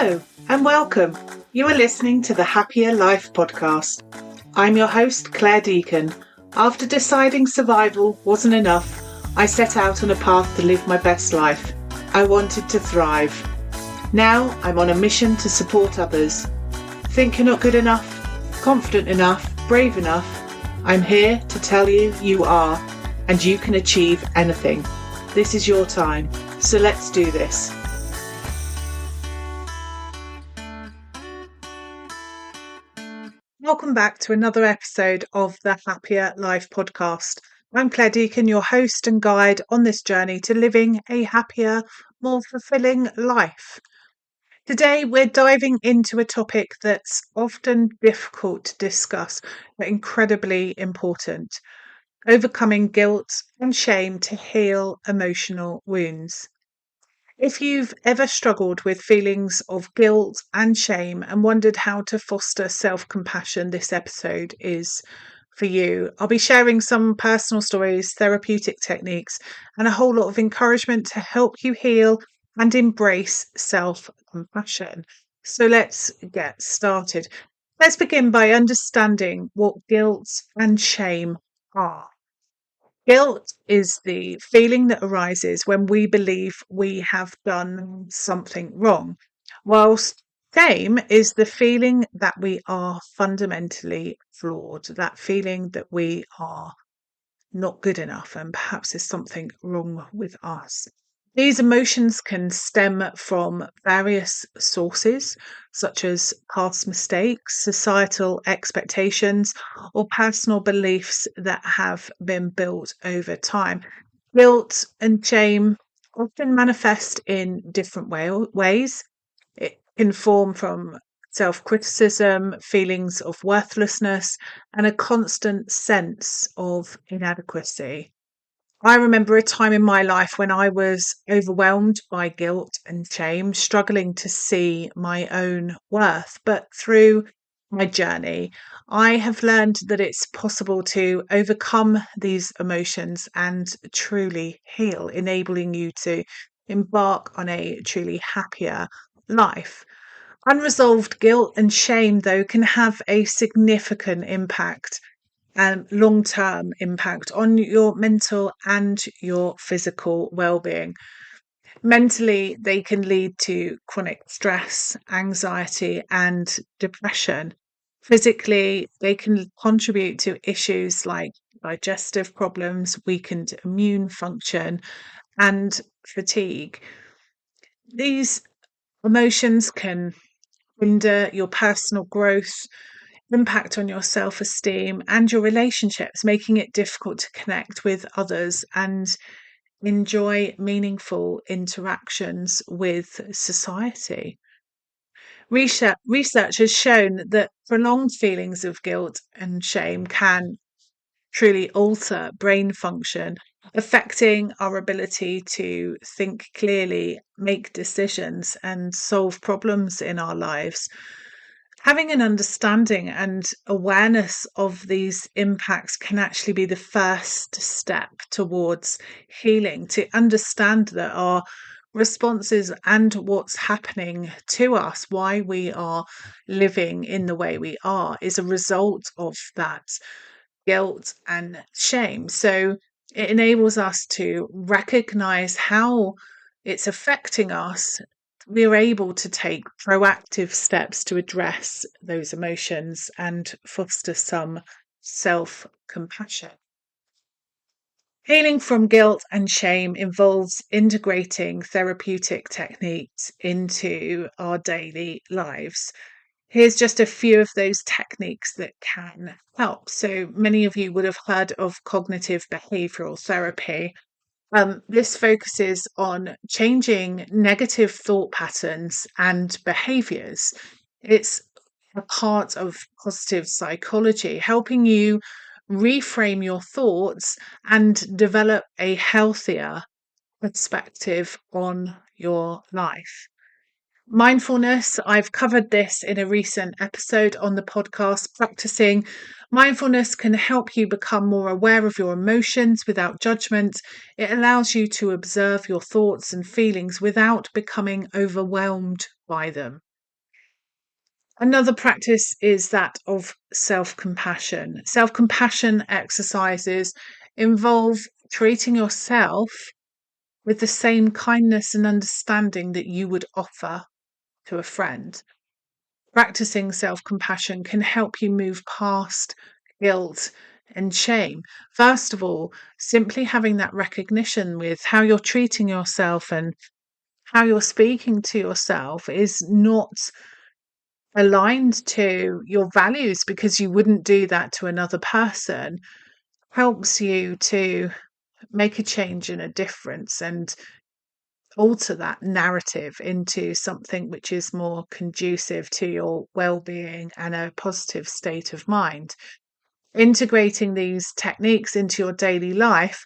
Hello and welcome. You are listening to the Happya Life Podcast. I'm your host, Clare Deacon. After deciding survival wasn't enough, I set out on a path to live my best life. I wanted to thrive. Now I'm on a mission to support others. Think you're not good enough, confident enough, brave enough? I'm here to tell you you are, and you can achieve anything. This is your time, so let's do this. Welcome back to another episode of the Happya Life Podcast. I'm Clare Deacon, your host and guide on this journey to living a happier, more fulfilling life. Today, we're diving into a topic that's often difficult to discuss, but incredibly important: overcoming guilt and shame to heal emotional wounds. If you've ever struggled with feelings of guilt and shame and wondered how to foster self-compassion, this episode is for you. I'll be sharing some personal stories, therapeutic techniques, and a whole lot of encouragement to help you heal and embrace self-compassion. So let's get started. Let's begin by understanding what guilt and shame are. Guilt is the feeling that arises when we believe we have done something wrong, whilst shame is the feeling that we are fundamentally flawed, that feeling that we are not good enough and perhaps there's something wrong with us. These emotions can stem from various sources, such as past mistakes, societal expectations, or personal beliefs that have been built over time. Guilt and shame often manifest in different ways. It can form from self-criticism, feelings of worthlessness, and a constant sense of inadequacy. I remember a time in my life when I was overwhelmed by guilt and shame, struggling to see my own worth. But through my journey, I have learned that it's possible to overcome these emotions and truly heal, enabling you to embark on a truly happier life. Unresolved guilt and shame, though, can have a significant impact and long-term impact on your mental and your physical well-being. Mentally, they can lead to chronic stress, anxiety, and depression. Physically, they can contribute to issues like digestive problems, weakened immune function, and fatigue. These emotions can hinder your personal growth, impact on your self-esteem and your relationships, making it difficult to connect with others and enjoy meaningful interactions with society. Research has shown that prolonged feelings of guilt and shame can truly alter brain function, affecting our ability to think clearly, make decisions, and solve problems in our lives. Having an understanding and awareness of these impacts can actually be the first step towards healing, to understand that our responses and what's happening to us, why we are living in the way we are, is a result of that guilt and shame. So it enables us to recognize how it's affecting us. We're able to take proactive steps to address those emotions and foster some self-compassion. Healing from guilt and shame involves integrating therapeutic techniques into our daily lives. Here's just a few of those techniques that can help. So many of you would have heard of cognitive behavioral therapy. This focuses on changing negative thought patterns and behaviors. It's a part of positive psychology, helping you reframe your thoughts and develop a healthier perspective on your life. Mindfulness, I've covered this in a recent episode on the podcast. Practicing mindfulness can help you become more aware of your emotions without judgment. It allows you to observe your thoughts and feelings without becoming overwhelmed by them. Another practice is that of self-compassion. Self-compassion exercises involve treating yourself with the same kindness and understanding that you would offer to a friend. Practicing self-compassion can help you move past guilt and shame. First of all, simply having that recognition with how you're treating yourself and how you're speaking to yourself is not aligned to your values, because you wouldn't do that to another person, helps you to make a change and a difference and alter that narrative into something which is more conducive to your well-being and a positive state of mind. Integrating these techniques into your daily life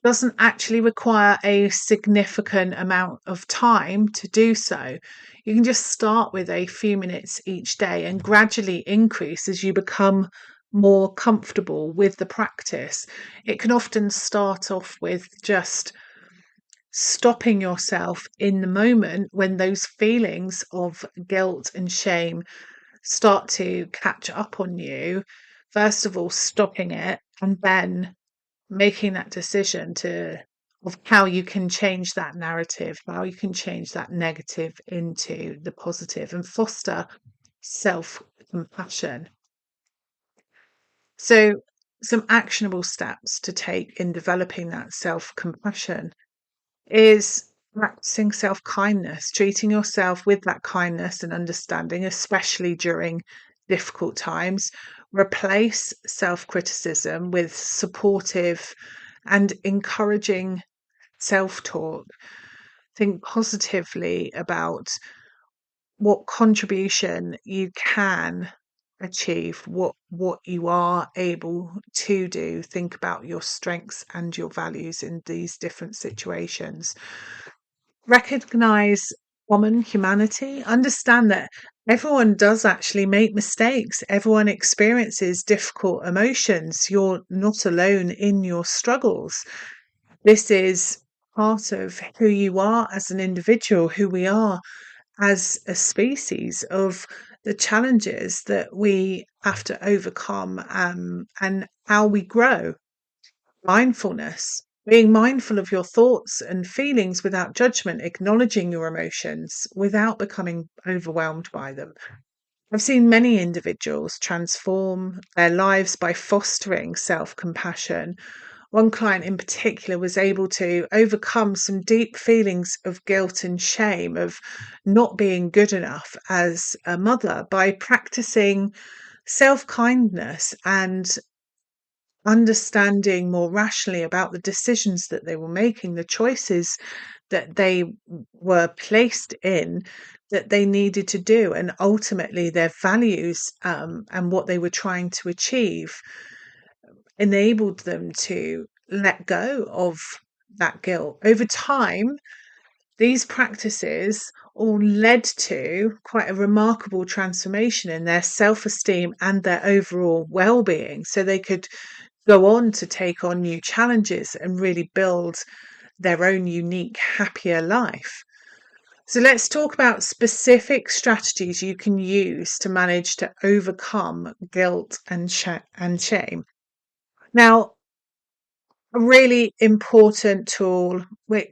doesn't actually require a significant amount of time to do so. You can just start with a few minutes each day and gradually increase as you become more comfortable with the practice. It can often start off with just stopping yourself in the moment when those feelings of guilt and shame start to catch up on you. First of all, stopping it, and then making that decision of how you can change that narrative, how you can change that negative into the positive and foster self-compassion. So, some actionable steps to take in developing that self-compassion is practicing self-kindness, treating yourself with that kindness and understanding, especially during difficult times. Replace self-criticism with supportive and encouraging self-talk. Think positively about what contribution you can achieve, what you are able to do. Think about your strengths and your values in these different situations. Recognize common humanity. Understand that everyone does actually make mistakes. Everyone experiences difficult emotions. You're not alone in your struggles. This is part of who you are as an individual, who we are as a species, of the challenges that we have to overcome, and how we grow. Mindfulness, being mindful of your thoughts and feelings without judgment, acknowledging your emotions without becoming overwhelmed by them. I've seen many individuals transform their lives by fostering self compassion. One client in particular was able to overcome some deep feelings of guilt and shame of not being good enough as a mother by practicing self kindness and understanding more rationally about the decisions that they were making, the choices that they were placed in, that they needed to do, and ultimately their values, and what they were trying to achieve enabled them to let go of that guilt. Over time, these practices all led to quite a remarkable transformation in their self-esteem and their overall well-being, so they could go on to take on new challenges and really build their own unique, happier life. So let's talk about specific strategies you can use to manage to overcome guilt and shame. Now, a really important tool which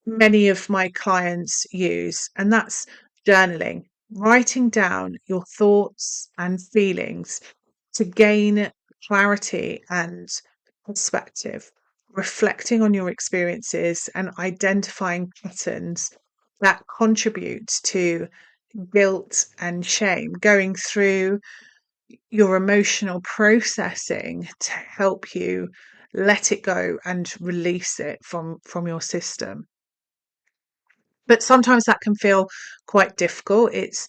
many of my clients use, and that's journaling, writing down your thoughts and feelings to gain clarity and perspective, reflecting on your experiences and identifying patterns that contribute to guilt and shame, going through your emotional processing to help you let it go and release it from your system. But sometimes that can feel quite difficult. It's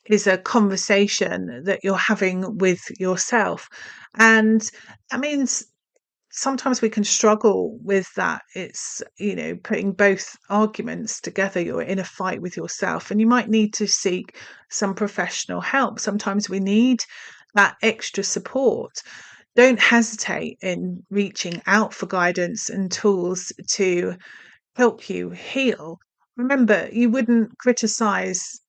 is a conversation that you're having with yourself, and that means sometimes we can struggle with that. It's, putting both arguments together. You're in a fight with yourself and you might need to seek some professional help. Sometimes we need that extra support. Don't hesitate in reaching out for guidance and tools to help you heal. Remember, you wouldn't criticize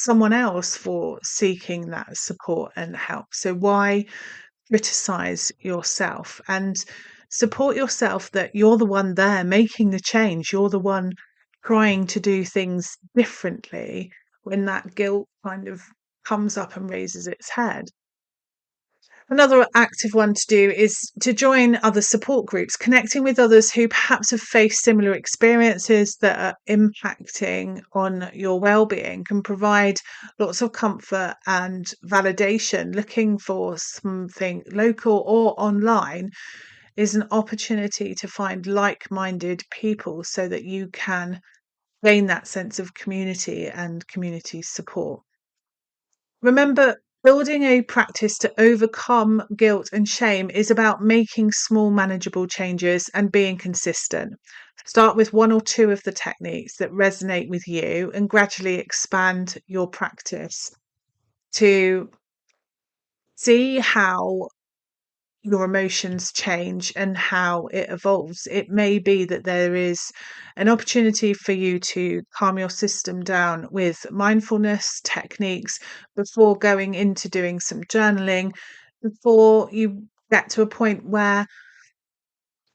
someone else for seeking that support and help. So why criticize yourself, and support yourself that you're the one there making the change. You're the one trying to do things differently when that guilt kind of comes up and raises its head. Another active one to do is to join other support groups, connecting with others who perhaps have faced similar experiences that are impacting on your well-being can provide lots of comfort and validation. Looking for something local or online is an opportunity to find like-minded people so that you can gain that sense of community and community support. Remember, building a practice to overcome guilt and shame is about making small, manageable changes and being consistent. Start with one or two of the techniques that resonate with you and gradually expand your practice to see how your emotions change and how it evolves. It may be that there is an opportunity for you to calm your system down with mindfulness techniques before going into doing some journaling, before you get to a point where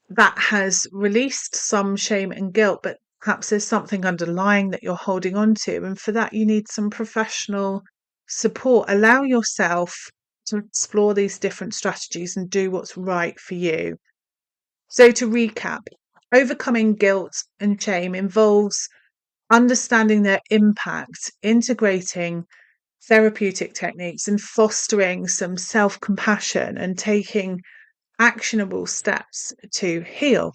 that has released some shame and guilt, but perhaps there's something underlying that you're holding on to. And for that, you need some professional support. Allow yourself to explore these different strategies and do what's right for you. So, to recap, overcoming guilt and shame involves understanding their impact, integrating therapeutic techniques, and fostering some self compassion and taking actionable steps to heal.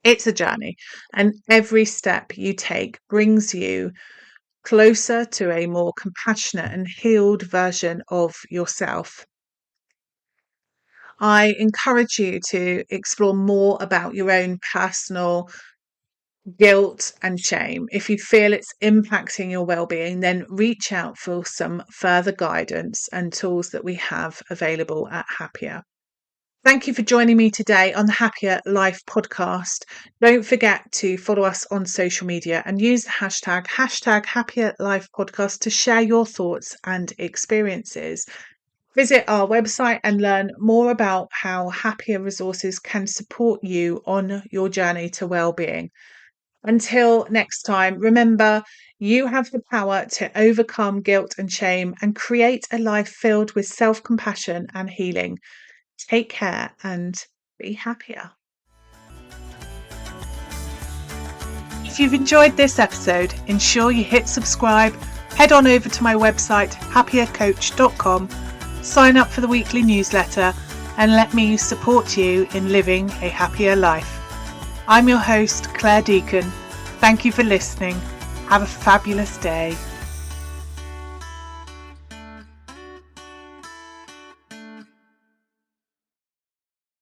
It's a journey, and every step you take brings you closer to a more compassionate and healed version of yourself. I encourage you to explore more about your own personal guilt and shame. If you feel it's impacting your well-being, then reach out for some further guidance and tools that we have available at Happya. Thank you for joining me today on the Happya Life Podcast. Don't forget to follow us on social media and use the hashtag Happya Life Podcast to share your thoughts and experiences. Visit our website and learn more about how Happya resources can support you on your journey to well-being. Until next time, remember, you have the power to overcome guilt and shame and create a life filled with self-compassion and healing. Take care and be happier. If you've enjoyed this episode, ensure you hit subscribe, head on over to my website happiercoach.com, sign up for the weekly newsletter, and let me support you in living a happier life. I'm your host, Clare Deacon. Thank you for listening. Have a fabulous day.